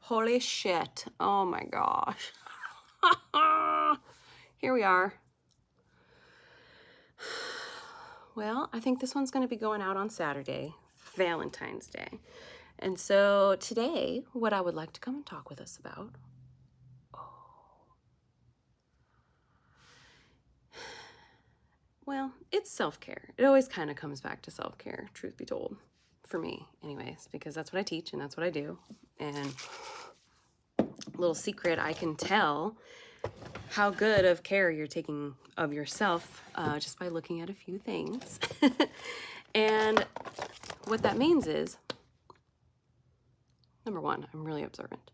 Holy shit. Oh my gosh. Here we are. Well, I think this one's going to be going out on Saturday, Valentine's Day. And so today, what I would like to come and talk with us about, well, it's self-care. It always kind of comes back to self-care, truth be told, for me anyways, because that's what I teach and that's what I do. And little secret, I can tell how good of care you're taking of yourself just by looking at a few things. And what that means is, number one, I'm really observant.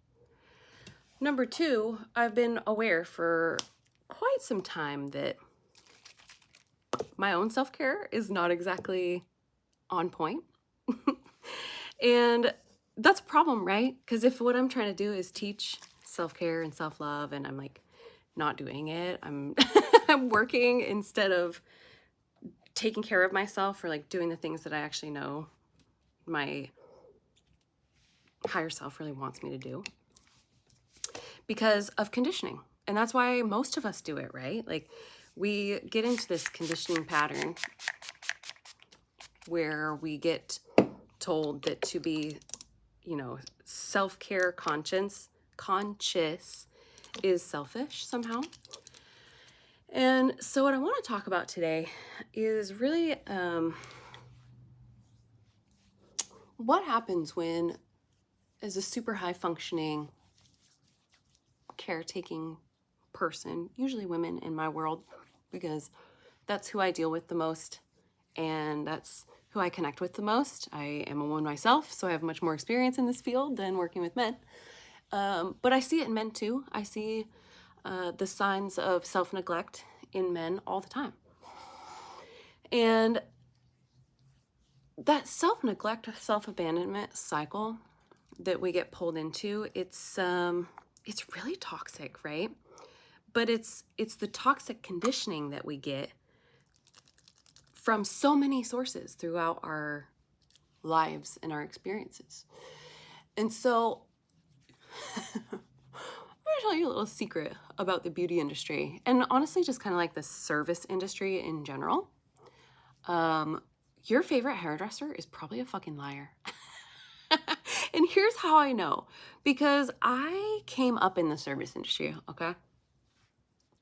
Number two, I've been aware for quite some time that my own self-care is not exactly on point. And that's a problem, right? Because if what I'm trying to do is teach self-care and self-love and I'm like not doing it, I'm I'm working instead of taking care of myself or like doing the things that I actually know my higher self really wants me to do because of conditioning. And that's why most of us do it, right? Like we get into this conditioning pattern where we get told that to be, you know, self-care conscious is selfish somehow. And so what I want to talk about today is really what happens when, as a super high functioning caretaking person, usually women in my world, because that's who I deal with the most and that's who I connect with the most. I am a woman myself, so I have much more experience in this field than working with men. But I see it in men too. I see the signs of self-neglect in men all the time. And that self-neglect, self-abandonment cycle that we get pulled into, it's really toxic, right? But it's the toxic conditioning that we get from so many sources throughout our lives and our experiences. And so I'm gonna tell you a little secret about the beauty industry and honestly just kind of like the service industry in general. Your favorite hairdresser is probably a fucking liar. And here's how I know, because I came up in the service industry, okay?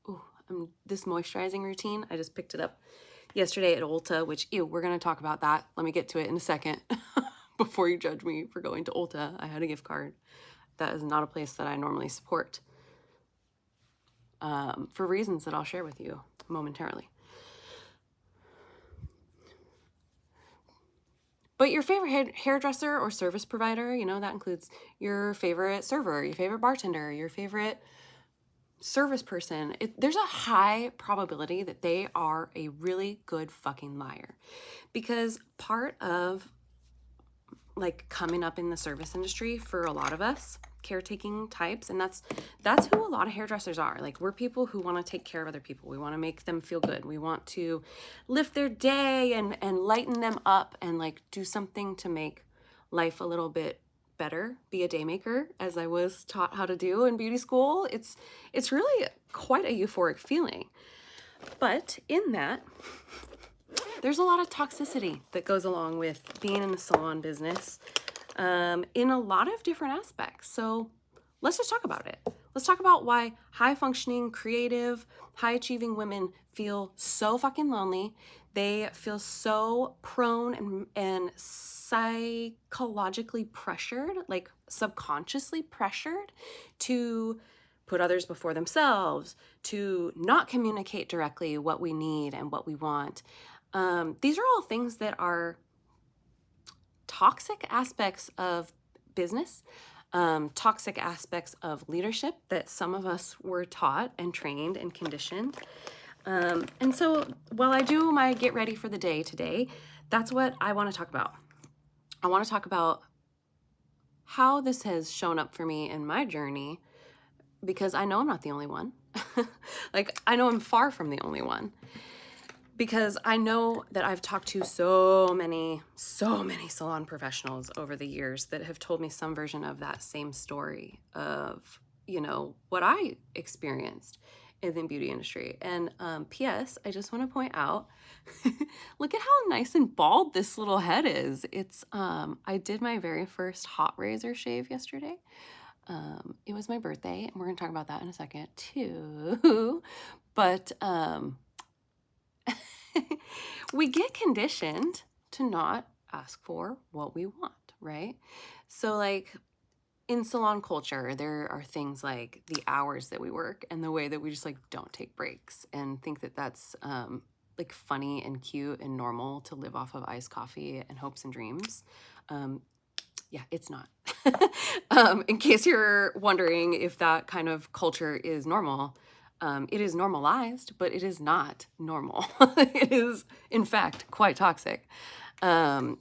Ooh, this moisturizing routine, I just picked it up yesterday at Ulta, which, we're gonna talk about that. Let me get to it in a second. Before you judge me for going to Ulta, I had a gift card. That is not a place that I normally support for reasons that I'll share with you momentarily. But your favorite hairdresser or service provider, you know, that includes your favorite server, your favorite bartender, your favorite service person. There's a high probability that they are a really good fucking liar. Because part of like coming up in the service industry for a lot of us caretaking types, and that's who a lot of hairdressers are. Like we're people who want to take care of other people. We want to make them feel good. We want to lift their day and lighten them up and like do something to make life a little bit better, be a day maker, as I was taught how to do in beauty school. It's really quite a euphoric feeling. But in that, there's a lot of toxicity that goes along with being in the salon business in a lot of different aspects. So let's just talk about it. Let's talk about why high functioning, creative, high achieving women feel so fucking lonely. They feel so prone and psychologically pressured, like subconsciously pressured to put others before themselves, to not communicate directly what we need and what we want. These are all things that are toxic aspects of business, toxic aspects of leadership that some of us were taught and trained and conditioned. And so while I do my get ready for the day today, that's what I want to talk about. I want to talk about how this has shown up for me in my journey, because I know I'm not the only one. Like, I know I'm far from the only one. because I know that I've talked to so many salon professionals over the years that have told me some version of that same story of, you know, what I experienced in the beauty industry. And P.S., I just want to point out, look at how nice and bald this little head is. It's, I did my very first hot razor shave yesterday. It was my birthday, and we're going to talk about that in a second too. But we get conditioned to not ask for what we want, right? So like in salon culture, there are things like the hours that we work and the way that we just like don't take breaks and think that that's like funny and cute and normal to live off of iced coffee and hopes and dreams. Yeah, it's not. In case you're wondering if that kind of culture is normal, it is normalized, but it is not normal. It is, in fact, quite toxic. And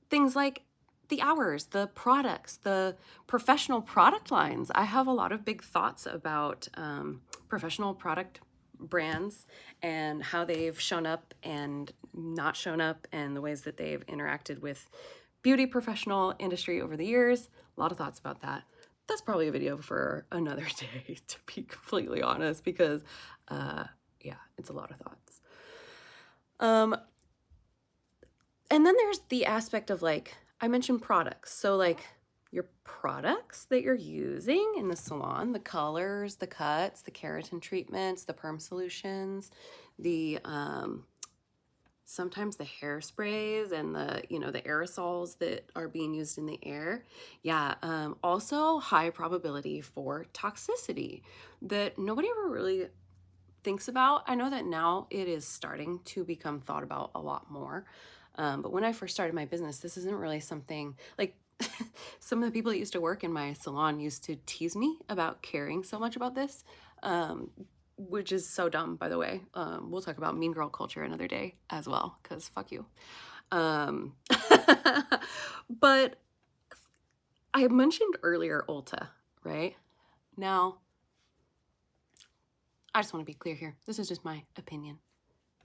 things like the hours, the products, the professional product lines. I have a lot of big thoughts about professional product brands and how they've shown up and not shown up and the ways that they've interacted with beauty professional industry over the years. A lot of thoughts about that. That's probably a video for another day, to be completely honest, because yeah, it's a lot of thoughts. And then there's the aspect of like, I mentioned products. So like your products that you're using in the salon, the colors, the cuts, the keratin treatments, the perm solutions, the sometimes the hairsprays and the, you know, the aerosols that are being used in the air. Yeah, also high probability for toxicity that nobody ever really thinks about. I know that now it is starting to become thought about a lot more. But when I first started my business, this isn't really something like some of the people that used to work in my salon used to tease me about caring so much about this. Which is so dumb, by the way. We'll talk about mean girl culture another day as well, because fuck you. But I mentioned earlier Ulta, right? Now, I just want to be clear here. This is just my opinion,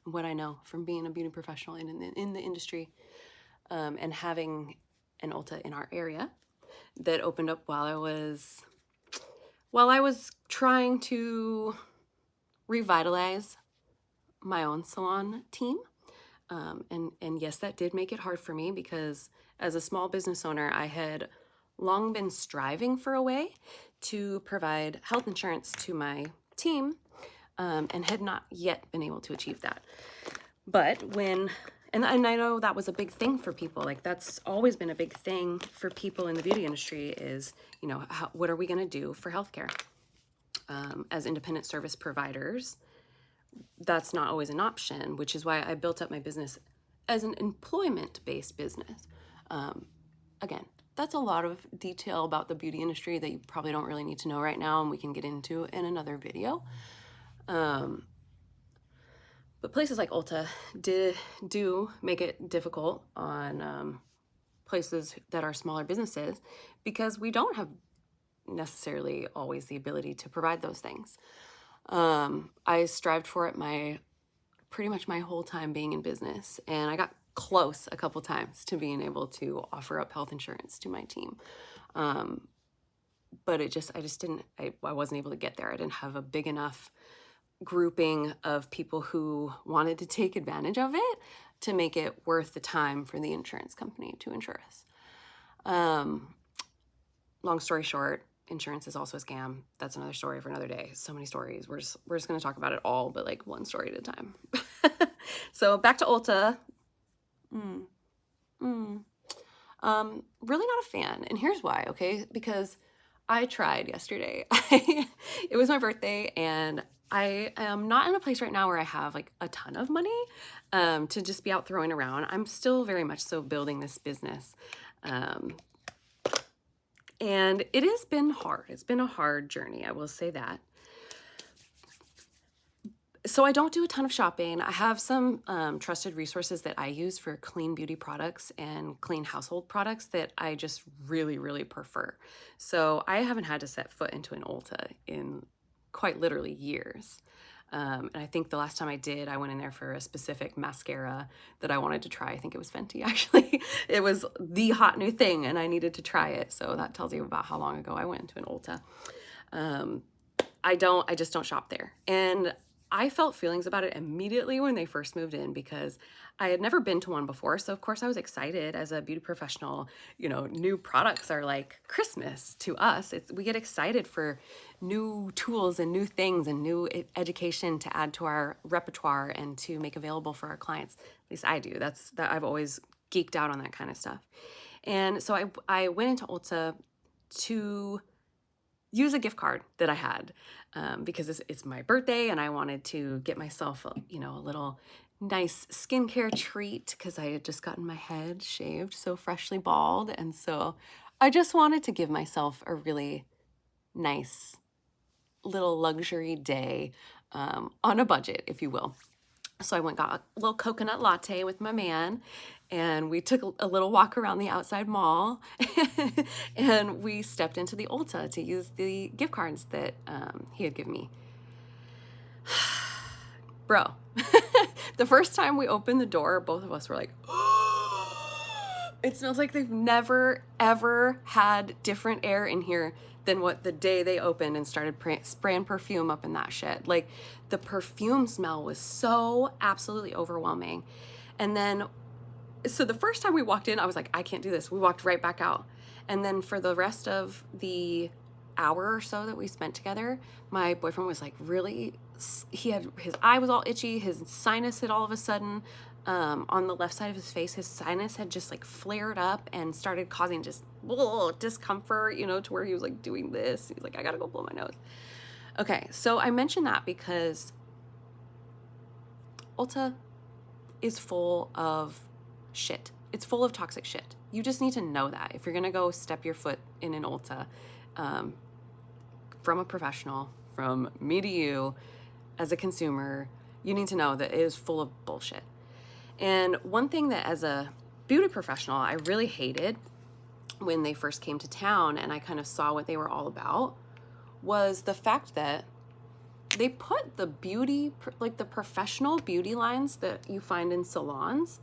what I know from being a beauty professional in the industry, and having an Ulta in our area that opened up while I was trying to revitalize my own salon team. And yes, that did make it hard for me because as a small business owner, I had long been striving for a way to provide health insurance to my team, and had not yet been able to achieve that. But and I know that was a big thing for people. Like that's always been a big thing for people in the beauty industry is, you know, what are we going to do for healthcare? As independent service providers, that's not always an option, which is why I built up my business as an employment-based business. Again, that's a lot of detail about the beauty industry that you probably don't really need to know right now, and we can get into in another video. But places like Ulta do make it difficult on places that are smaller businesses because we don't have necessarily always the ability to provide those things. I strived for it pretty much my whole time being in business, and I got close a couple times to being able to offer up health insurance to my team. But I wasn't able to get there. I didn't have a big enough grouping of people who wanted to take advantage of it to make it worth the time for the insurance company to insure us. Long story short, insurance is also a scam. That's another story for another day. So many stories. We're just going to talk about it all, but like one story at a time. So back to Ulta. Really not a fan. And here's why, okay? Because I tried yesterday. It was my birthday, and I am not in a place right now where I have like a ton of money to just be out throwing around. I'm still very much so building this business. And it has been hard. It's been a hard journey, I will say that. So I don't do a ton of shopping. I have some trusted resources that I use for clean beauty products and clean household products that I just really, really prefer. So I haven't had to set foot into an Ulta in quite literally years. And I think the last time I did, I went in there for a specific mascara that I wanted to try. I think it was Fenty, actually. It was the hot new thing, and I needed to try it. So that tells you about how long ago I went to an Ulta. I just don't shop there. And I felt feelings about it immediately when they first moved in because I had never been to one before. So of course I was excited as a beauty professional. You know, new products are like Christmas to us. We get excited for new tools and new things and new education to add to our repertoire and to make available for our clients. At least I do. I've always geeked out on that kind of stuff. And so I went into Ulta to use a gift card that I had because it's my birthday and I wanted to get myself, a little nice skincare treat because I had just gotten my head shaved so freshly bald. And so I just wanted to give myself a really nice little luxury day on a budget, if you will. So I went and got a little coconut latte with my man, and we took a little walk around the outside mall, and we stepped into the Ulta to use the gift cards that he had given me. Bro, the first time we opened the door, both of us were like, it smells like they've never, ever had different air in here than what the day they opened and started spraying perfume up in that shit. Like, the perfume smell was so absolutely overwhelming. And then, so the first time we walked in, I was like, I can't do this. We walked right back out. And then for the rest of the hour or so that we spent together, my boyfriend was like his eye was all itchy. His sinus had all of a sudden, on the left side of his face, his sinus had just like flared up and started causing just discomfort, to where he was like doing this. He's like, I gotta go blow my nose. Okay, so I mentioned that because Ulta is full of shit. It's full of toxic shit. You just need to know that. If you're gonna go step your foot in an Ulta, from a professional, from me to you, as a consumer, you need to know that it is full of bullshit. And one thing that as a beauty professional, I really hated when they first came to town and I kind of saw what they were all about was the fact that they put the beauty, like the professional beauty lines that you find in salons,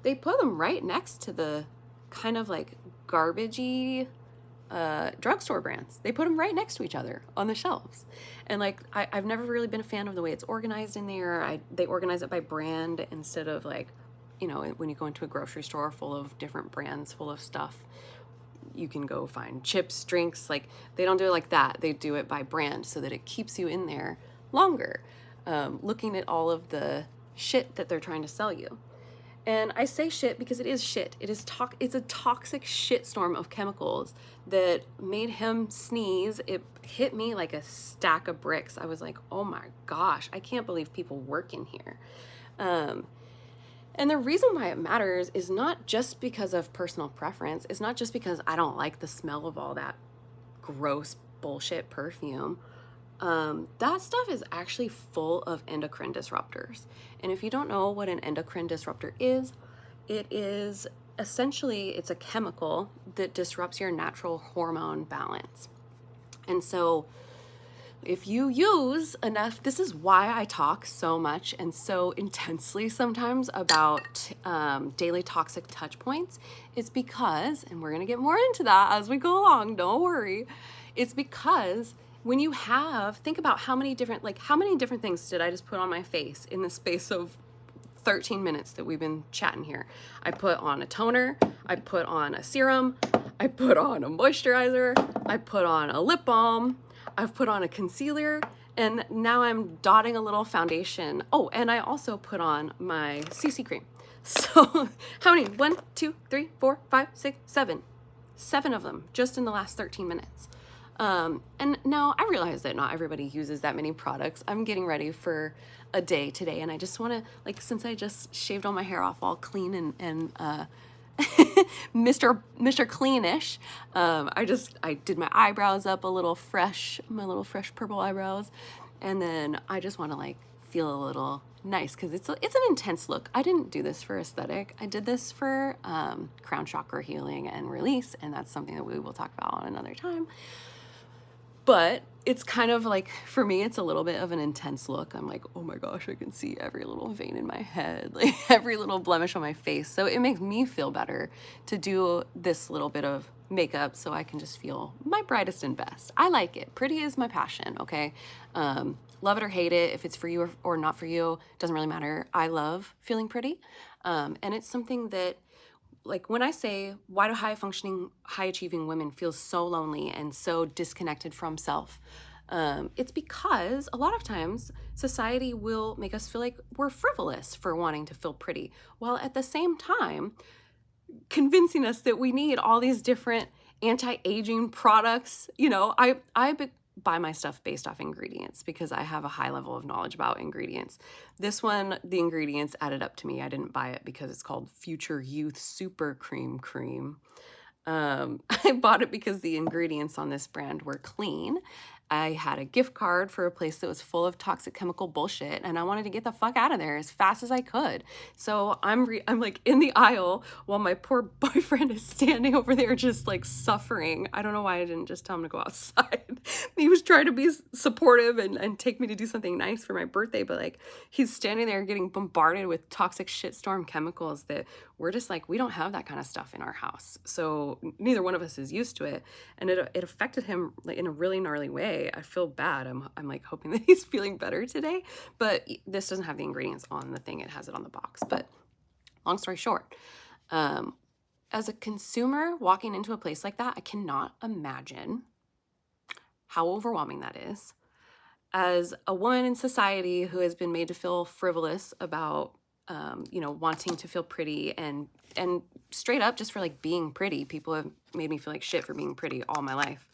they put them right next to the kind of like garbagey drugstore brands. They put them right next to each other on the shelves. And like, I've never really been a fan of the way it's organized in there. They organize it by brand instead of like, when you go into a grocery store full of different brands, full of stuff, you can go find chips, drinks. Like, they don't do it like that. They do it by brand so that it keeps you in there longer, looking at all of the shit that they're trying to sell you. And I say shit because it is shit. It's a toxic shitstorm of chemicals that made him sneeze. It hit me like a stack of bricks. I was like, oh my gosh, I can't believe people work in here. And the reason why it matters is not just because of personal preference. It's not just because I don't like the smell of all that gross bullshit perfume. That stuff is actually full of endocrine disruptors. And if you don't know what an endocrine disruptor is, it is essentially, it's a chemical that disrupts your natural hormone balance. And so if you use enough, this is why I talk so much and so intensely sometimes about daily toxic touch points. It's because, and we're going to get more into that as we go along, don't worry. It's because when you think about how many different things did I just put on my face in the space of 13 minutes that we've been chatting here. I put on a toner, I put on a serum, I put on a moisturizer, I put on a lip balm, I've put on a concealer, and now I'm dotting a little foundation. Oh, and I also put on my CC cream. So how many? 1, 2, 3, 4, 5, 6, 7. 7 of them just in the last 13 minutes. And now I realize that not everybody uses that many products. I'm getting ready for a day today, and I just want to, since I just shaved all my hair off all clean and Mr. Cleanish, I did my eyebrows up a little fresh, my little fresh purple eyebrows, and then I just want to feel a little nice because it's an intense look. I didn't do this for aesthetic. I did this for crown chakra healing and release, and that's something that we will talk about on another time. But it's kind of like, for me, it's a little bit of an intense look. I'm like, oh my gosh, I can see every little vein in my head, like every little blemish on my face. So it makes me feel better to do this little bit of makeup so I can just feel my brightest and best. I like it. Pretty is my passion, okay? Love it or hate it, if it's for you or not for you, doesn't really matter. I love feeling pretty. And it's something that, like, when I say, why do high functioning, high achieving women feel so lonely and so disconnected from self? It's because a lot of times society will make us feel like we're frivolous for wanting to feel pretty, while at the same time convincing us that we need all these different anti-aging products. You know, I buy my stuff based off ingredients because I have a high level of knowledge about ingredients. This one, the ingredients added up to me. I didn't buy it because it's called Future Youth Super Cream. I bought it because the ingredients on this brand were clean. I had a gift card for a place that was full of toxic chemical bullshit, and I wanted to get the fuck out of there as fast as I could. So I'm like in the aisle while my poor boyfriend is standing over there just like suffering. I don't know why I didn't just tell him to go outside. He was trying to be supportive and take me to do something nice for my birthday, but like he's standing there getting bombarded with toxic shitstorm chemicals that we're just like, we don't have that kind of stuff in our house. So neither one of us is used to it. And it affected him like in a really gnarly way. I feel bad. I'm like hoping that he's feeling better today, but this doesn't have the ingredients on the thing. It has it on the box. But long story short, as a consumer walking into a place like that, I cannot imagine how overwhelming that is. As a woman in society who has been made to feel frivolous about wanting to feel pretty and straight up just for like being pretty. People have made me feel like shit for being pretty all my life.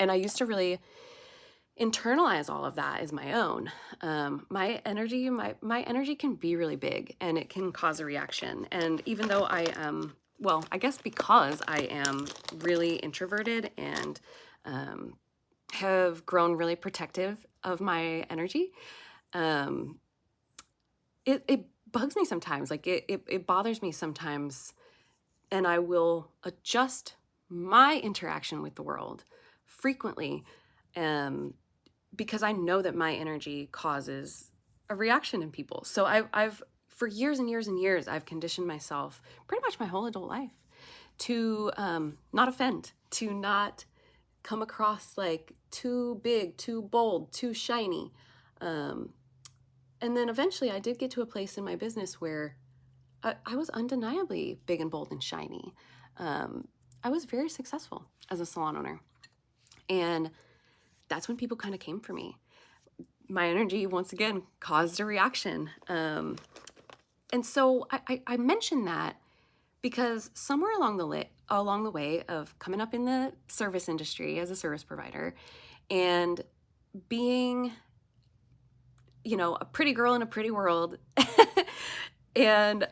And I used to really internalize all of that as my own. My energy can be really big and it can cause a reaction. And even though I am, well, I guess because I am really introverted and have grown really protective of my energy, it bugs me sometimes. Like it bothers me sometimes, and I will adjust my interaction with the world frequently, because I know that my energy causes a reaction in people. So I've for years and years and years, I've conditioned myself pretty much my whole adult life to not offend, to not come across like too big, too bold, too shiny. And then eventually I did get to a place in my business where I was undeniably big and bold and shiny. I was very successful as a salon owner. And that's when people kind of came for me. My energy, once again, caused a reaction. And so I mentioned that because somewhere along the way of coming up in the service industry as a service provider and being a pretty girl in a pretty world and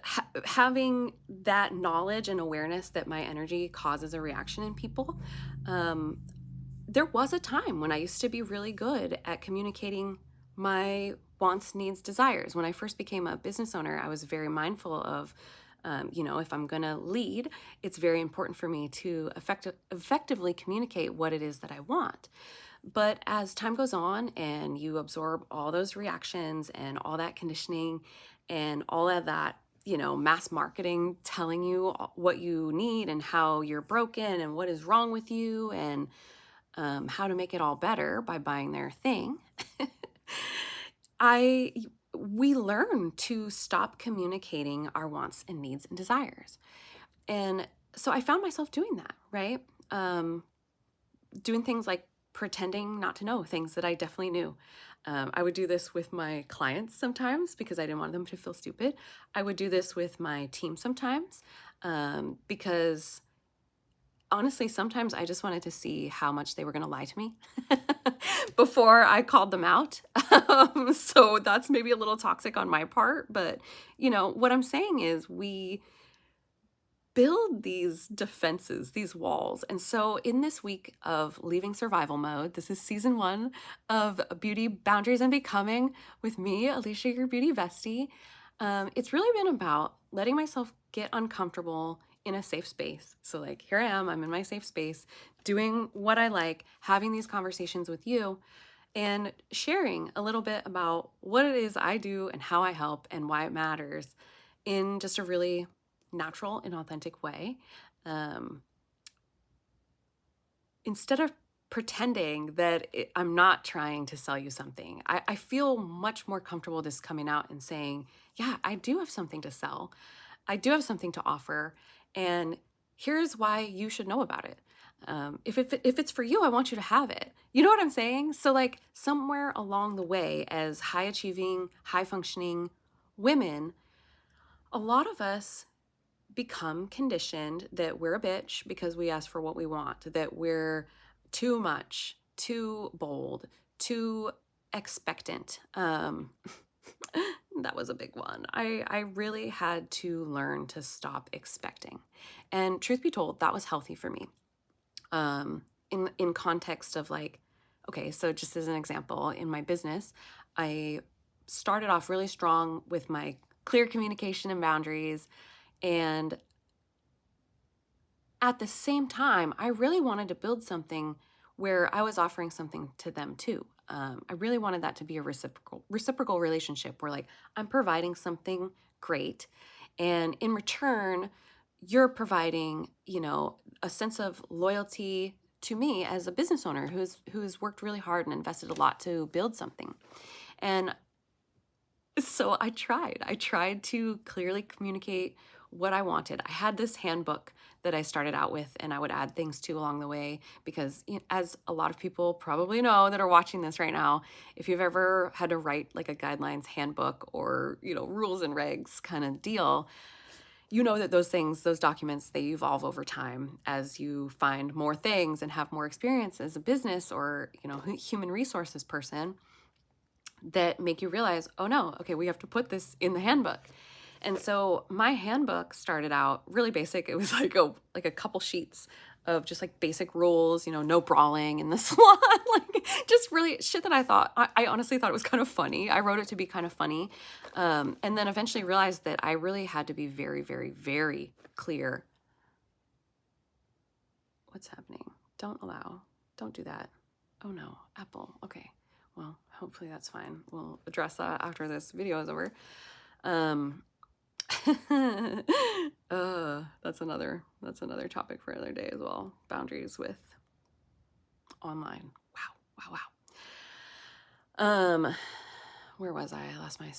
having that knowledge and awareness that my energy causes a reaction in people, there was a time when I used to be really good at communicating my wants, needs, desires. When I first became a business owner, I was very mindful of, if I'm going to lead, it's very important for me to effectively communicate what it is that I want. But as time goes on and you absorb all those reactions and all that conditioning and all of that, mass marketing telling you what you need and how you're broken and what is wrong with you and how to make it all better by buying their thing, we learn to stop communicating our wants and needs and desires. And so I found myself doing that, right? Doing things like pretending not to know things that I definitely knew. I would do this with my clients sometimes because I didn't want them to feel stupid. I would do this with my team sometimes because honestly, sometimes I just wanted to see how much they were going to lie to me before I called them out. So that's maybe a little toxic on my part, but what I'm saying is we build these defenses, these walls. And so in this week of leaving survival mode, this is season 1 of Beauty Boundaries and Becoming with me, Alicia, your beauty bestie. It's really been about letting myself get uncomfortable in a safe space. So like, here I am, I'm in my safe space, doing what I like, having these conversations with you, and sharing a little bit about what it is I do and how I help and why it matters in just a really natural and authentic way. Instead of pretending that I'm not trying to sell you something, I feel much more comfortable just coming out and saying, yeah, I do have something to sell. I do have something to offer. And here's why you should know about it. If it's for you, I want you to have it. You know what I'm saying? So like somewhere along the way, as high achieving, high functioning women, a lot of us become conditioned that we're a bitch because we ask for what we want, that we're too much, too bold, too expectant. That was a big one. I really had to learn to stop expecting. And truth be told, that was healthy for me. In context of like, okay, so just as an example, in my business, I started off really strong with my clear communication and boundaries. And at the same time, I really wanted to build something where I was offering something to them too. I really wanted that to be a reciprocal relationship where like I'm providing something great, and in return, you're providing, you know, a sense of loyalty to me as a business owner who's worked really hard and invested a lot to build something. And so I tried to clearly communicate what I wanted. I had this handbook that I started out with, and I would add things to along the way because, you know, as a lot of people probably know that are watching this right now, if you've ever had to write like a guidelines handbook or, you know, rules and regs kind of deal, you know that those things, those documents, they evolve over time as you find more things and have more experience as a business or, you know, human resources person, that make you realize, oh no, okay, we have to put this in the handbook. And so my handbook started out really basic. It was like a couple sheets of just like basic rules, you know, no brawling in the salon, like just really shit that I honestly thought it was kind of funny. I wrote it to be kind of funny. And then eventually realized that I really had to be very, very, very clear. What's happening? Don't do that. Oh no, Apple. Okay. Well, hopefully that's fine. We'll address that after this video is over. That's another topic for another day as well. Boundaries with online. Wow. Where was I? I lost my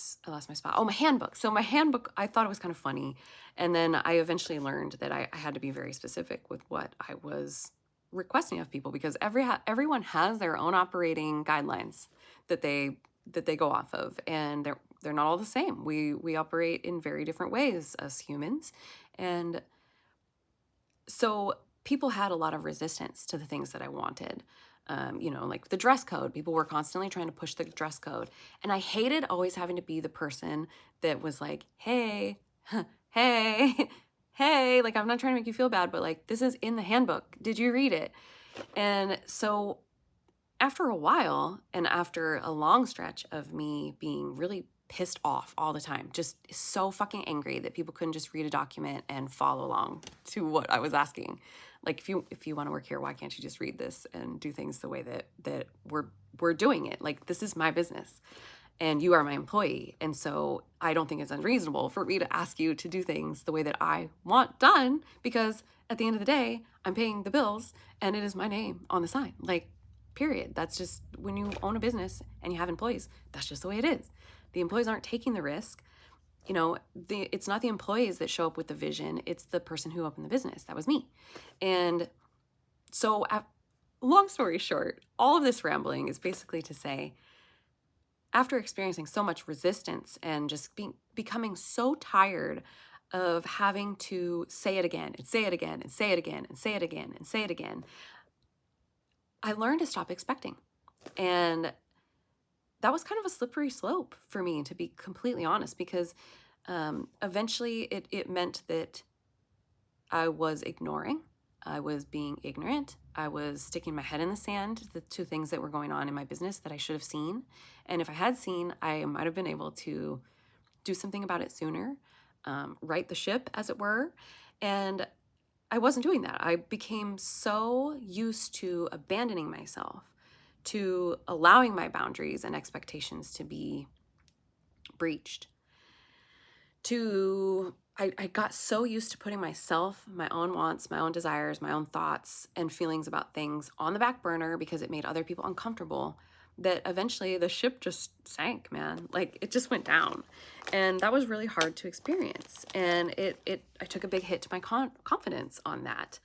spot. Oh, my handbook. So my handbook, I thought it was kind of funny. And then I eventually learned that I had to be very specific with what I was requesting of people, because everyone has their own operating guidelines that they go off of, and they're not all the same. We operate in very different ways as humans. And so people had a lot of resistance to the things that I wanted. You know, like the dress code. People were constantly trying to push the dress code. And I hated always having to be the person that was like, hey, hey, hey, like, I'm not trying to make you feel bad, but like, this is in the handbook. Did you read it? And so after a while, and after a long stretch of me being really pissed off all the time, just so fucking angry that people couldn't just read a document and follow along to what I was asking. Like, if you want to work here, why can't you just read this and do things the way that we're doing it? Like, this is my business and you are my employee. And so I don't think it's unreasonable for me to ask you to do things the way that I want done, because at the end of the day, I'm paying the bills and it is my name on the sign. Like, period. That's just, when you own a business and you have employees, that's just the way it is. The employees aren't taking the risk. You know, it's not the employees that show up with the vision. It's the person who opened the business. That was me. And so, long story short, all of this rambling is basically to say, after experiencing so much resistance and just becoming so tired of having to say it again and say it again and say it again and say it again and say it again, I learned to stop expecting. And that was kind of a slippery slope for me, to be completely honest, because eventually it meant that I was ignoring, I was being ignorant, I was sticking my head in the sand to things that were going on in my business that I should have seen. And if I had seen, I might have been able to do something about it sooner, right the ship, as it were. And I wasn't doing that. I became so used to abandoning myself, to allowing my boundaries and expectations to be breached, I got so used to putting myself, my own wants, my own desires, my own thoughts and feelings about things on the back burner because it made other people uncomfortable, that eventually the ship just sank, man. Like, it just went down. And that was really hard to experience. And I took a big hit to my confidence on that.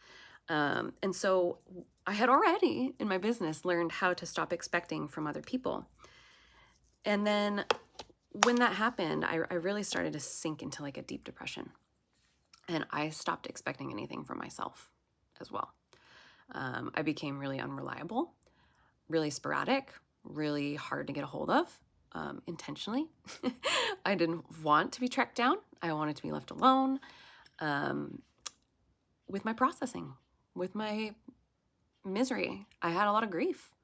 And so I had already in my business learned how to stop expecting from other people. And then when that happened, I really started to sink into like a deep depression. And I stopped expecting anything from myself as well. I became really unreliable, really sporadic, really hard to get a hold of, intentionally. I didn't want to be tracked down. I wanted to be left alone, with my processing, with my misery. I had a lot of grief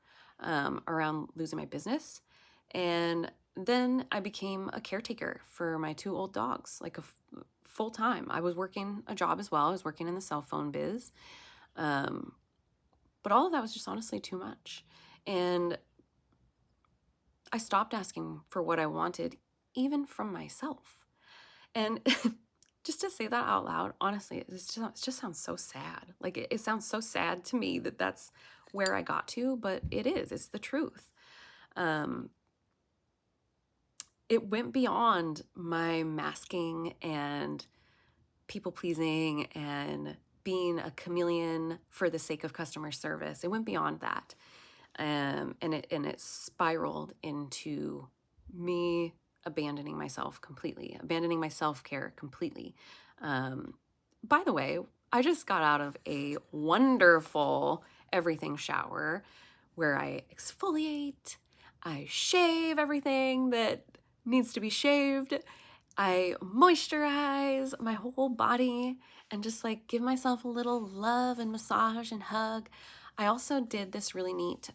around losing my business. And then I became a caretaker for my 2 old dogs, like full time. I was working a job as well. I was working in the cell phone biz. But all of that was just honestly too much. And I stopped asking for what I wanted, even from myself. And just to say that out loud, honestly, it just sounds so sad. Like, it sounds so sad to me that that's where I got to, but it's the truth. It went beyond my masking and people pleasing and being a chameleon for the sake of customer service. It went beyond that. And it spiraled into me abandoning myself completely, abandoning my self-care completely. By the way, I just got out of a wonderful everything shower where I exfoliate, I shave everything that needs to be shaved, I moisturize my whole body and just like give myself a little love and massage and hug. I also did this really neat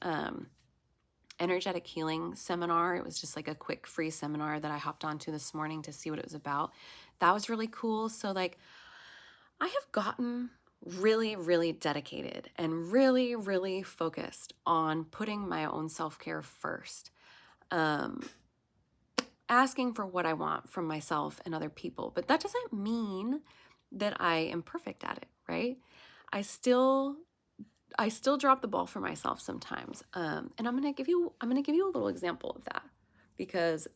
energetic healing seminar. It was just like a quick free seminar that I hopped onto this morning to see what it was about. That was really cool. So like, I have gotten really, really dedicated and really, really focused on putting my own self-care first. Asking for what I want from myself and other people. But that doesn't mean that I am perfect at it, right? I still drop the ball for myself sometimes. And I'm gonna give you a little example of that, because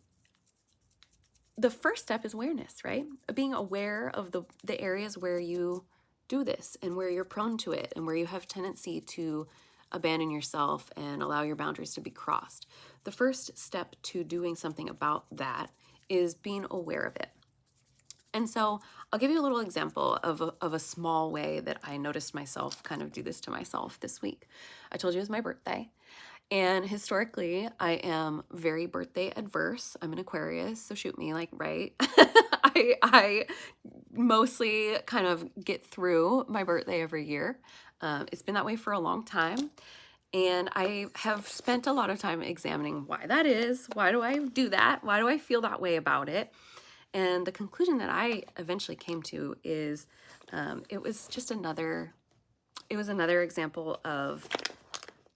the first step is awareness, right? Being aware of the areas where you do this and where you're prone to it and where you have tendency to abandon yourself and allow your boundaries to be crossed. The first step to doing something about that is being aware of it. And so I'll give you a little example of a small way that I noticed myself kind of do this to myself this week. I told you it was my birthday. And historically, I am very birthday adverse. I'm an Aquarius, so shoot me, like, right? I mostly kind of get through my birthday every year. It's been that way for a long time. And I have spent a lot of time examining why that is. Why do I do that? Why do I feel that way about it? And the conclusion that I eventually came to is it was another example of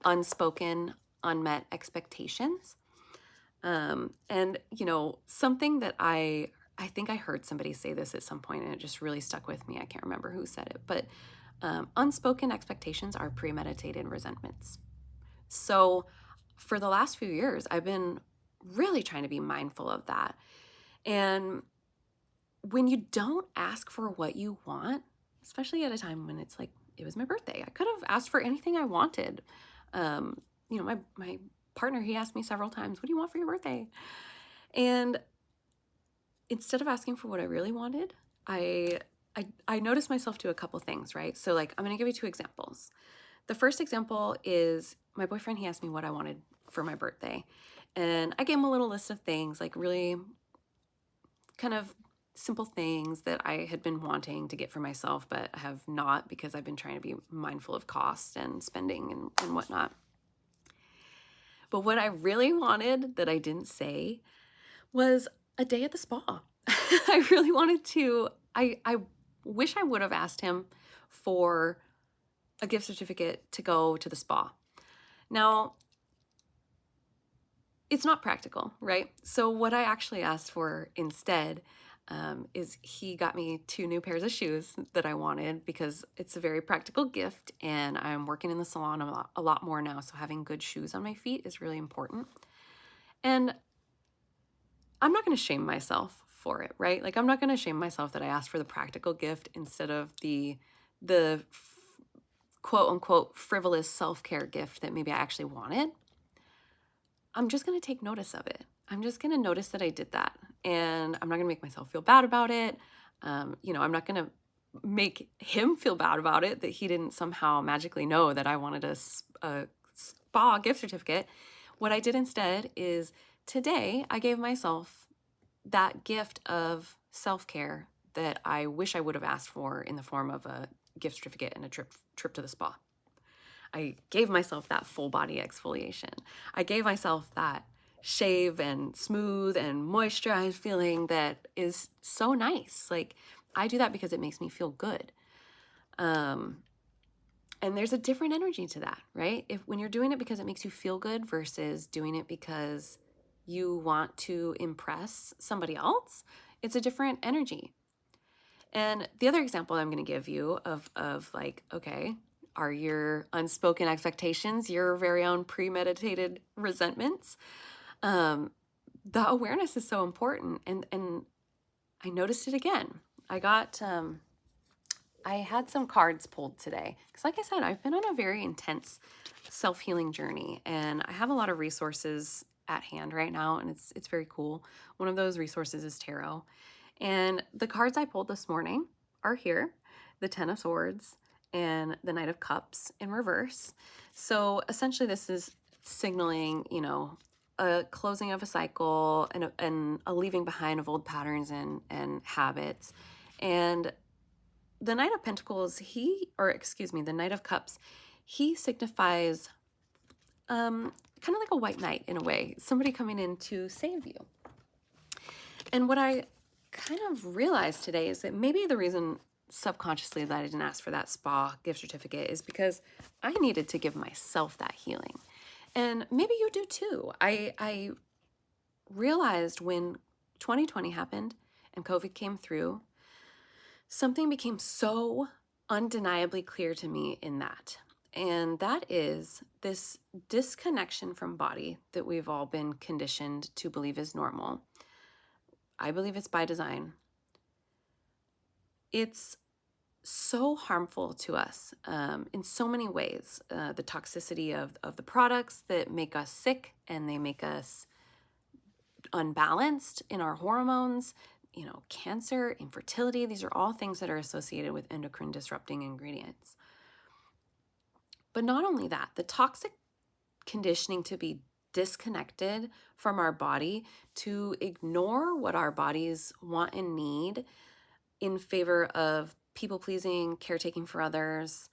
unspoken, unmet expectations. And, you know, something that I think I heard somebody say this at some point and it just really stuck with me. I can't remember who said it, but unspoken expectations are premeditated resentments. So for the last few years, I've been really trying to be mindful of that. And when you don't ask for what you want, especially at a time when it's like, it was my birthday, I could have asked for anything I wanted. You know, my partner, he asked me several times, what do you want for your birthday? And instead of asking for what I really wanted, I noticed myself do a couple things, right? So like, I'm going to give you 2 examples. The first example is my boyfriend, he asked me what I wanted for my birthday. And I gave him a little list of things, like really kind of simple things that I had been wanting to get for myself, but have not, because I've been trying to be mindful of cost and spending and whatnot. But what I really wanted that I didn't say was a day at the spa. I really wanted to, I wish I would have asked him for a gift certificate to go to the spa. Now, it's not practical, right? So what I actually asked for instead is he got me 2 new pairs of shoes that I wanted because it's a very practical gift, and I'm working in the salon a lot more now, so having good shoes on my feet is really important. And I'm not going to shame myself for it, right? Like, I'm not going to shame myself that I asked for the practical gift instead of the quote unquote frivolous self-care gift that maybe I actually wanted. I'm just going to take notice of it. I'm just going to notice that I did that, and I'm not going to make myself feel bad about it. I'm not going to make him feel bad about it that he didn't somehow magically know that I wanted a spa gift certificate. What I did instead is today I gave myself that gift of self-care that I wish I would have asked for in the form of a gift certificate and a trip to the spa. I gave myself that full body exfoliation. I gave myself that shave and smooth and moisturized feeling that is so nice. Like, I do that because it makes me feel good. And there's a different energy to that, right? When you're doing it because it makes you feel good versus doing it because you want to impress somebody else, it's a different energy. And the other example I'm going to give you of like, okay, are your unspoken expectations your very own premeditated resentments? The awareness is so important. And I noticed it again. I had some cards pulled today because, like I said, I've been on a very intense self-healing journey, and I have a lot of resources at hand right now, and it's very cool. One of those resources is tarot. And the cards I pulled this morning are here, the Ten of Swords and the Knight of Cups in reverse. So essentially this is signaling, a closing of a cycle and a leaving behind of old patterns and habits. And the Knight of Pentacles, the Knight of Cups, he signifies kind of like a white knight in a way, somebody coming in to save you. And what I kind of realized today is that maybe the reason subconsciously that I didn't ask for that spa gift certificate is because I needed to give myself that healing. And maybe you do too. I realized when 2020 happened and COVID came through, something became so undeniably clear to me in that. And that is this disconnection from body that we've all been conditioned to believe is normal. I believe it's by design. It's so harmful to us in so many ways. The toxicity of the products that make us sick and they make us unbalanced in our hormones, cancer, infertility. These are all things that are associated with endocrine disrupting ingredients. But not only that, the toxic conditioning to be disconnected from our body, to ignore what our bodies want and need in favor of people pleasing, caretaking for others.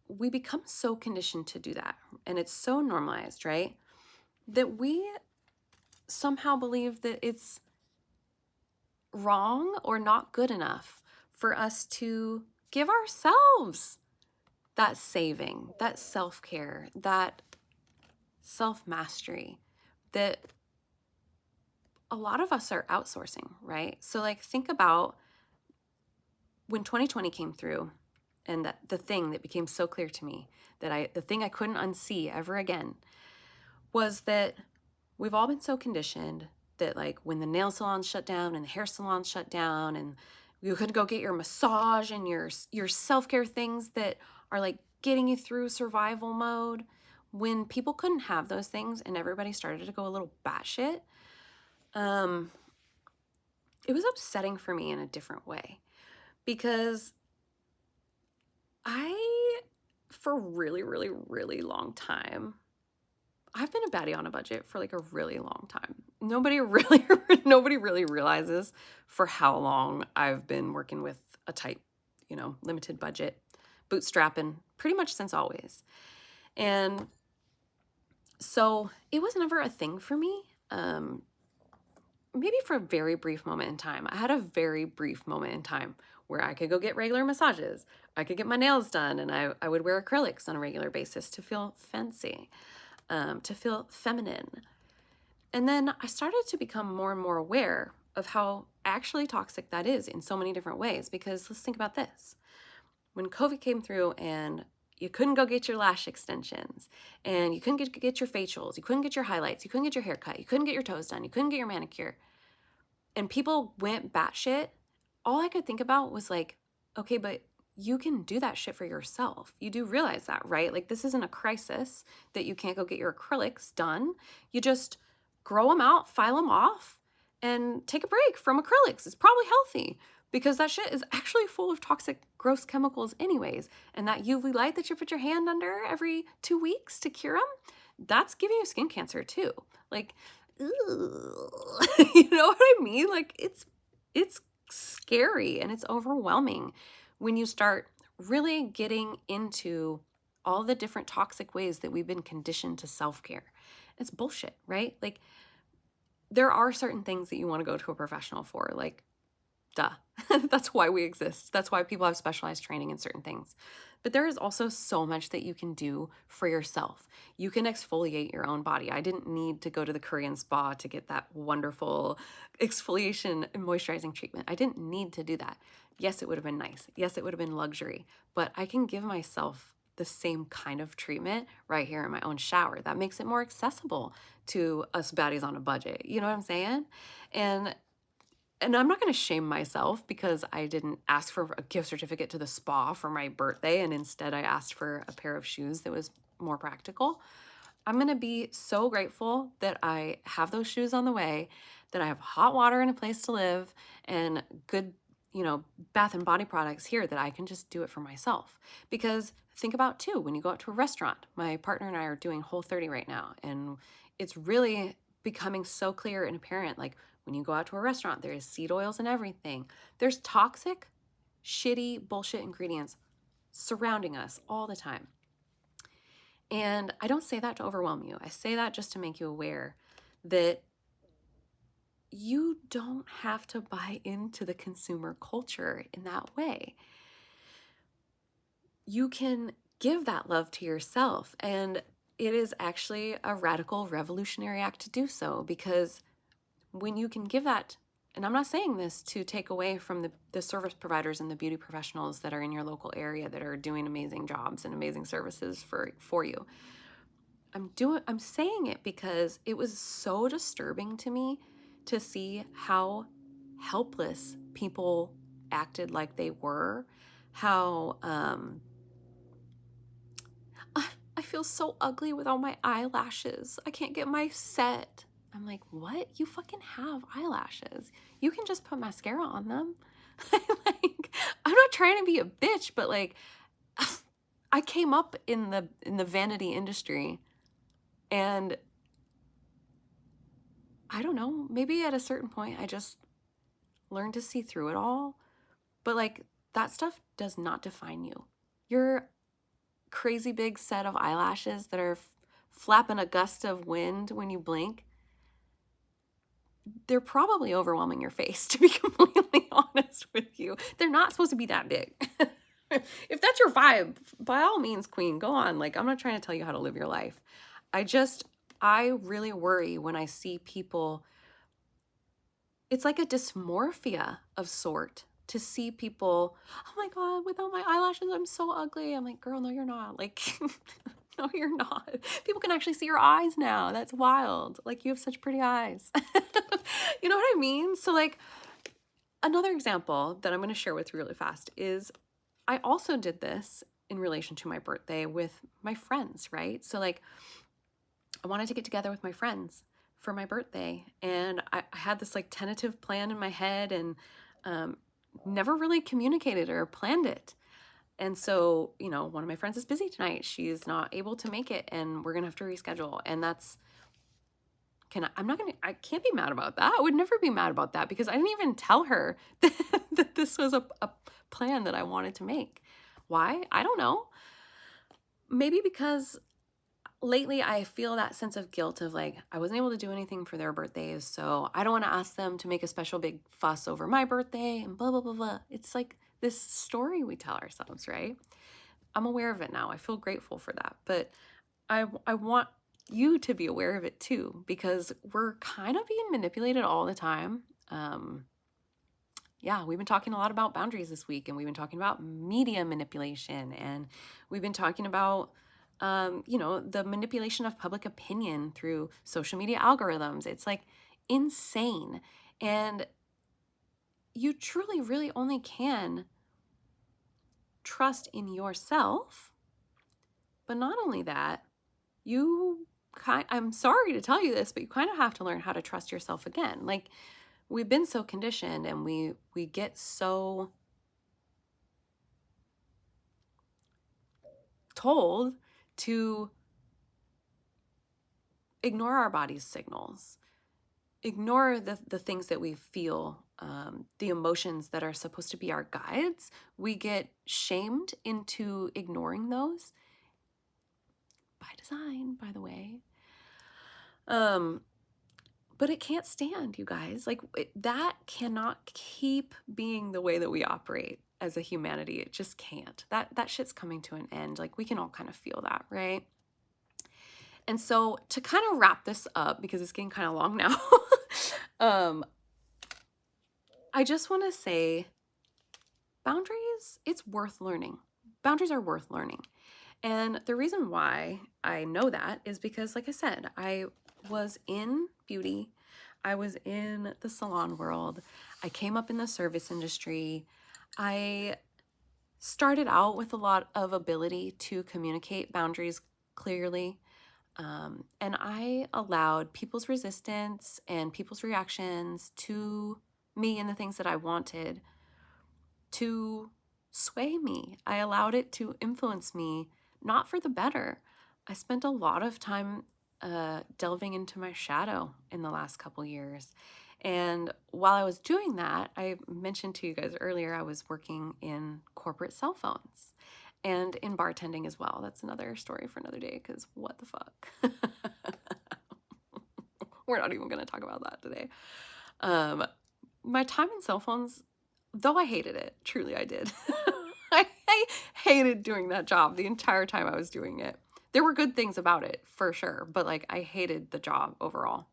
We become so conditioned to do that. And it's so normalized, right? That we somehow believe that it's wrong or not good enough for us to give ourselves that saving, that self-care, that self-mastery that a lot of us are outsourcing, right? So like, think about when 2020 came through, and that the thing that became so clear to me, the thing I couldn't unsee ever again, was that we've all been so conditioned that like when the nail salons shut down and the hair salons shut down and you could go get your massage and your self-care things that are like getting you through survival mode, when people couldn't have those things and everybody started to go a little batshit, it was upsetting for me in a different way, because for a really, really, really long time, I've been a baddie on a budget for like a really long time. Nobody really realizes for how long I've been working with a tight, limited budget, bootstrapping pretty much since always. And so it was never a thing for me. Maybe for a very brief moment in time. I had a very brief moment in time where I could go get regular massages. I could get my nails done, and I would wear acrylics on a regular basis to feel fancy, to feel feminine. And then I started to become more and more aware of how actually toxic that is in so many different ways. Because let's think about this. When COVID came through and you couldn't go get your lash extensions, and you couldn't get your facials, you couldn't get your highlights, you couldn't get your hair cut, you couldn't get your toes done, you couldn't get your manicure, and people went batshit, all I could think about was like, okay, but you can do that shit for yourself. You do realize that, right? Like, this isn't a crisis that you can't go get your acrylics done. You just grow them out, file them off, and take a break from acrylics. It's probably healthy because that shit is actually full of toxic, gross chemicals anyways. And that UV light that you put your hand under every 2 weeks to cure them, that's giving you skin cancer too. Like, you know what I mean? Like, it's scary and it's overwhelming when you start really getting into all the different toxic ways that we've been conditioned to self-care. It's bullshit, right? Like, there are certain things that you want to go to a professional for, like, duh. That's why we exist. That's why people have specialized training in certain things. But there is also so much that you can do for yourself. You can exfoliate your own body. I didn't need to go to the Korean spa to get that wonderful exfoliation and moisturizing treatment. I didn't need to do that. Yes, it would have been nice. Yes, it would have been luxury. But I can give myself the same kind of treatment right here in my own shower. That makes it more accessible to us baddies on a budget. You know what I'm saying? And I'm not going to shame myself because I didn't ask for a gift certificate to the spa for my birthday, and instead I asked for a pair of shoes that was more practical. I'm going to be so grateful that I have those shoes on the way, that I have hot water and a place to live, and good, bath and body products here that I can just do it for myself. Because think about too, when you go out to a restaurant, my partner and I are doing Whole30 right now, and it's really becoming so clear and apparent. Like, when you go out to a restaurant, there's seed oils and everything. There's toxic, shitty, bullshit ingredients surrounding us all the time. And I don't say that to overwhelm you. I say that just to make you aware that you don't have to buy into the consumer culture in that way. You can give that love to yourself. And it is actually a radical, revolutionary act to do so, because when you can give that, and I'm not saying this to take away from the service providers and the beauty professionals that are in your local area that are doing amazing jobs and amazing services for you. I'm saying it because it was so disturbing to me to see how helpless people acted like they were, how I feel so ugly without my eyelashes. I can't get my set. I'm like, what? You fucking have eyelashes. You can just put mascara on them. Like, I'm not trying to be a bitch, but like, I came up in the vanity industry, and I don't know, maybe at a certain point I just learned to see through it all. But like, that stuff does not define you. Your crazy big set of eyelashes that are flapping a gust of wind when you blink, they're probably overwhelming your face, to be completely honest with you. They're not supposed to be that big. If that's your vibe, by all means, queen, go on. Like, I'm not trying to tell you how to live your life. I really worry when I see people. It's like a dysmorphia of sort to see people, oh my God, without my eyelashes, I'm so ugly. I'm like, girl, no, you're not. Like, no, you're not. People can actually see your eyes now. That's wild. Like, you have such pretty eyes. You know what I mean? So like, another example that I'm going to share with you really fast is I also did this in relation to my birthday with my friends, right? So like, I wanted to get together with my friends for my birthday, and I had this like tentative plan in my head, and never really communicated or planned it. And so, one of my friends is busy tonight. She's not able to make it, and we're gonna have to reschedule. And that's, I can't be mad about that. I would never be mad about that, because I didn't even tell her that this was a plan that I wanted to make. Why? I don't know. Maybe because lately I feel that sense of guilt of like, I wasn't able to do anything for their birthdays, so I don't want to ask them to make a special big fuss over my birthday and blah, blah, blah, blah. It's like this story we tell ourselves, right? I'm aware of it now. I feel grateful for that. But I want you to be aware of it too, because we're kind of being manipulated all the time. Yeah, we've been talking a lot about boundaries this week, and we've been talking about media manipulation, and we've been talking about, the manipulation of public opinion through social media algorithms. It's like insane. And you truly, really only can trust in yourself. But not only that, I'm sorry to tell you this, but you kind of have to learn how to trust yourself again. Like, we've been so conditioned, and we get so told to ignore our body's signals, ignore the things that we feel, the emotions that are supposed to be our guides. We get shamed into ignoring those, by design, by the way. But it can't stand, you guys. Like, that cannot keep being the way that we operate as a humanity. It just can't. That shit's coming to an end. Like, we can all kind of feel that, right? And so, to kind of wrap this up, because it's getting kind of long now, I just want to say, boundaries, it's worth learning. Boundaries are worth learning. And the reason why I know that is because, like I said, I was in beauty. I was in the salon world. I came up in the service industry. I started out with a lot of ability to communicate boundaries clearly. And I allowed people's resistance and people's reactions to me and the things that I wanted to sway me. I allowed it to influence me, not for the better. I spent a lot of time delving into my shadow in the last couple years. And while I was doing that, I mentioned to you guys earlier, I was working in corporate cell phones and in bartending as well. That's another story for another day, because what the fuck? We're not even going to talk about that today. My time in cell phones, though I hated it, truly I did. I hated doing that job the entire time I was doing it. There were good things about it, for sure, but like, I hated the job overall.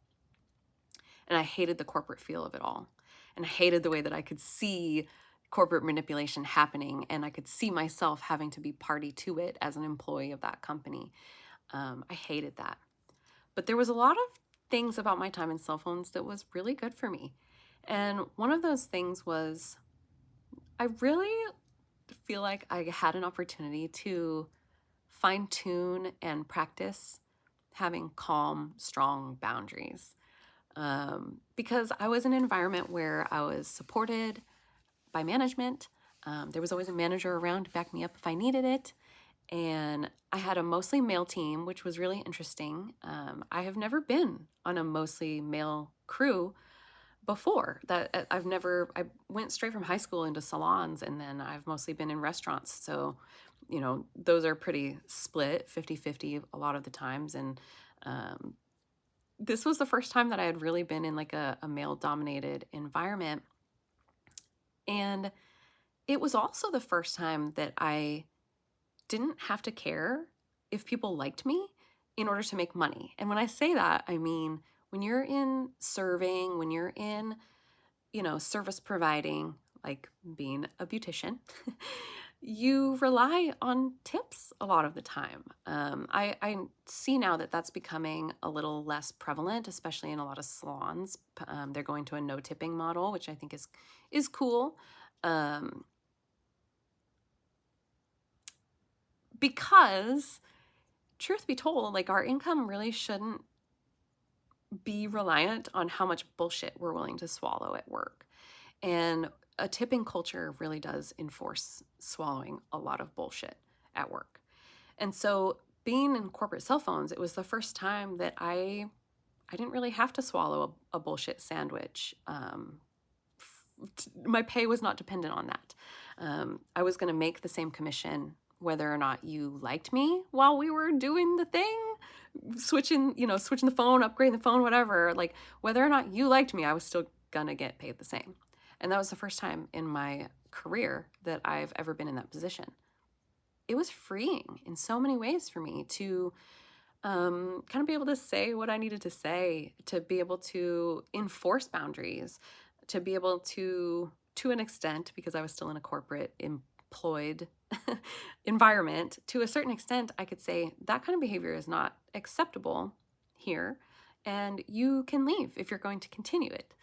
And I hated the corporate feel of it all. And I hated the way that I could see corporate manipulation happening, and I could see myself having to be party to it as an employee of that company. I hated that. But there was a lot of things about my time in cell phones that was really good for me. And one of those things was, I really feel like I had an opportunity to fine-tune and practice having calm, strong boundaries. Because I was in an environment where I was supported by management. There was always a manager around to back me up if I needed it. And I had a mostly male team, which was really interesting. I have never been on a mostly male crew before. I went straight from high school into salons, and then I've mostly been in restaurants. So, those are pretty split, 50-50 a lot of the times. And this was the first time that I had really been in like a male-dominated environment. And it was also the first time that I didn't have to care if people liked me in order to make money. And when I say that, I mean, when you're in serving, when you're in, service providing, like being a beautician, you rely on tips a lot of the time. I see now that that's becoming a little less prevalent, especially in a lot of salons. They're going to a no tipping model, which I think is cool. Because truth be told, like, our income really shouldn't be reliant on how much bullshit we're willing to swallow at work. And a tipping culture really does enforce swallowing a lot of bullshit at work. And so being in corporate cell phones, it was the first time that I didn't really have to swallow a bullshit sandwich. My pay was not dependent on that. I was going to make the same commission whether or not you liked me while we were doing the thing, switching the phone, upgrading the phone, whatever. Like, whether or not you liked me, I was still gonna get paid the same. And that was the first time in my career that I've ever been in that position. It was freeing in so many ways for me to kind of be able to say what I needed to say, to be able to enforce boundaries, to be able to an extent, because I was still in a corporate employed environment, to a certain extent, I could say that kind of behavior is not acceptable here, and you can leave if you're going to continue it.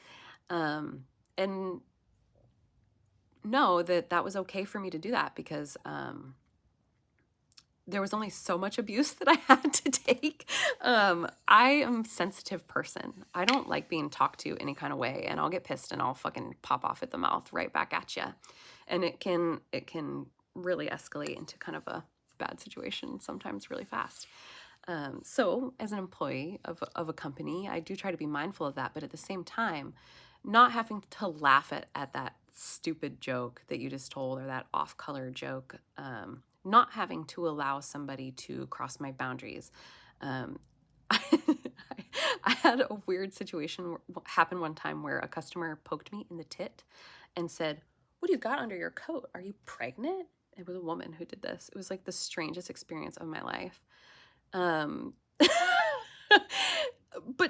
And know that that was okay for me to do that, because there was only so much abuse that I had to take. I am a sensitive person. I don't like being talked to any kind of way, and I'll get pissed and I'll fucking pop off at the mouth right back at you. And it can really escalate into kind of a bad situation sometimes really fast. So as an employee of a company, I do try to be mindful of that, but at the same time, not having to laugh at that stupid joke that you just told, or that off-color joke, not having to allow somebody to cross my boundaries. I had a weird situation happen one time where a customer poked me in the tit and said, "What do you got under your coat? Are you pregnant?" It was a woman who did this. It was like the strangest experience of my life. But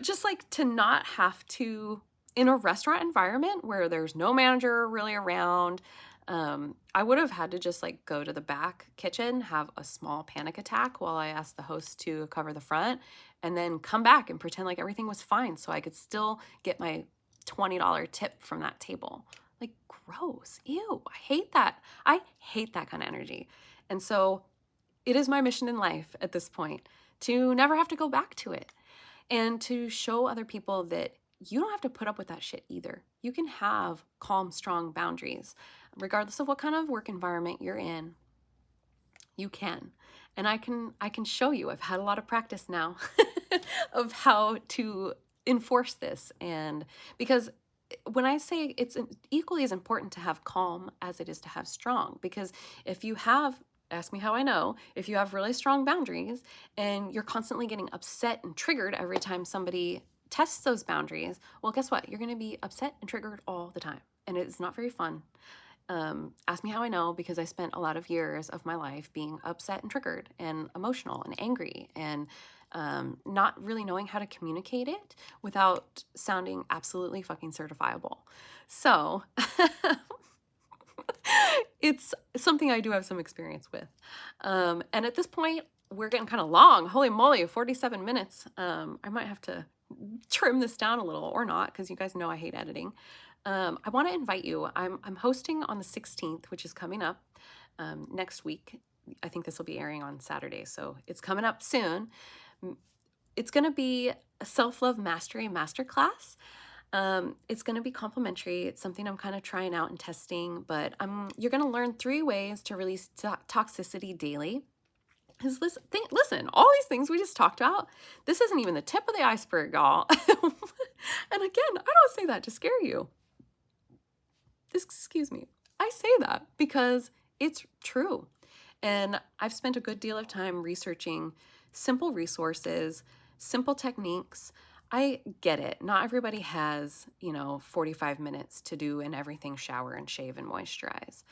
just like to not have to, in a restaurant environment where there's no manager really around, I would have had to just like go to the back kitchen, have a small panic attack while I asked the host to cover the front, and then come back and pretend like everything was fine so I could still get my $20 tip from that table. Like, gross. Ew. I hate that. I hate that kind of energy. And so it is my mission in life at this point to never have to go back to it, and to show other people that you don't have to put up with that shit either. You can have calm, strong boundaries, regardless of what kind of work environment you're in. You can. And I can show you. I've had a lot of practice now of how to enforce this. And because when I say it's equally as important to have calm as it is to have strong, because if you have, ask me how I know, if you have really strong boundaries and you're constantly getting upset and triggered every time somebody tests those boundaries, well, guess what? You're going to be upset and triggered all the time. And it's not very fun. Ask me how I know, because I spent a lot of years of my life being upset and triggered and emotional and angry, and not really knowing how to communicate it without sounding absolutely fucking certifiable. So it's something I do have some experience with. And at this point, we're getting kind of long. Holy moly, 47 minutes. I might have to trim this down a little, or not, because you guys know I hate editing. I want to invite you. I'm hosting on the 16th, which is coming up next week. I think this will be airing on Saturday, so it's coming up soon. It's going to be a self-love mastery masterclass. It's going to be complimentary. It's something I'm kind of trying out and testing, but you're going to learn 3 ways to release toxicity daily. Listen, all these things we just talked about, this isn't even the tip of the iceberg, y'all. And again, I don't say that to scare you. Excuse me. I say that because it's true. And I've spent a good deal of time researching simple resources, simple techniques. I get it. Not everybody has, 45 minutes to do an everything shower and shave and moisturize.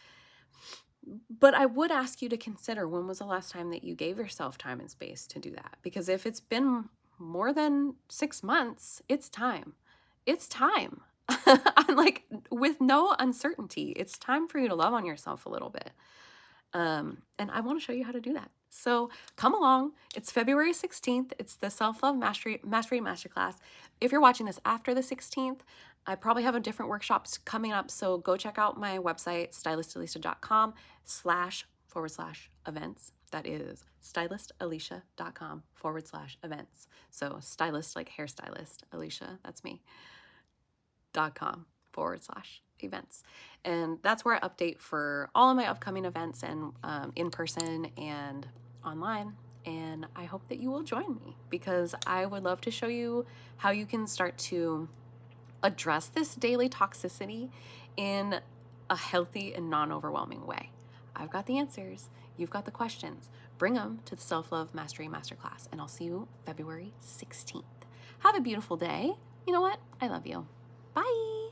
But I would ask you to consider, when was the last time that you gave yourself time and space to do that? Because if it's been more than 6 months, it's time. It's time. I'm like, with no uncertainty, it's time for you to love on yourself a little bit. And I want to show you how to do that. So come along. It's February 16th. It's the Self-Love Mastery Masterclass. If you're watching this after the 16th, I probably have a different workshops coming up. So go check out my website, stylistalisa.com//events. That is stylistalisa.com/events. So stylist, like hairstylist, Alicia, that's me, .com/events. And that's where I update for all of my upcoming events, and in person and online. And I hope that you will join me, because I would love to show you how you can start to address this daily toxicity in a healthy and non-overwhelming way. I've got the answers. You've got the questions. Bring them to the Self-Love Mastery Masterclass, and I'll see you February 16th. Have a beautiful day. You know what? I love you. Bye.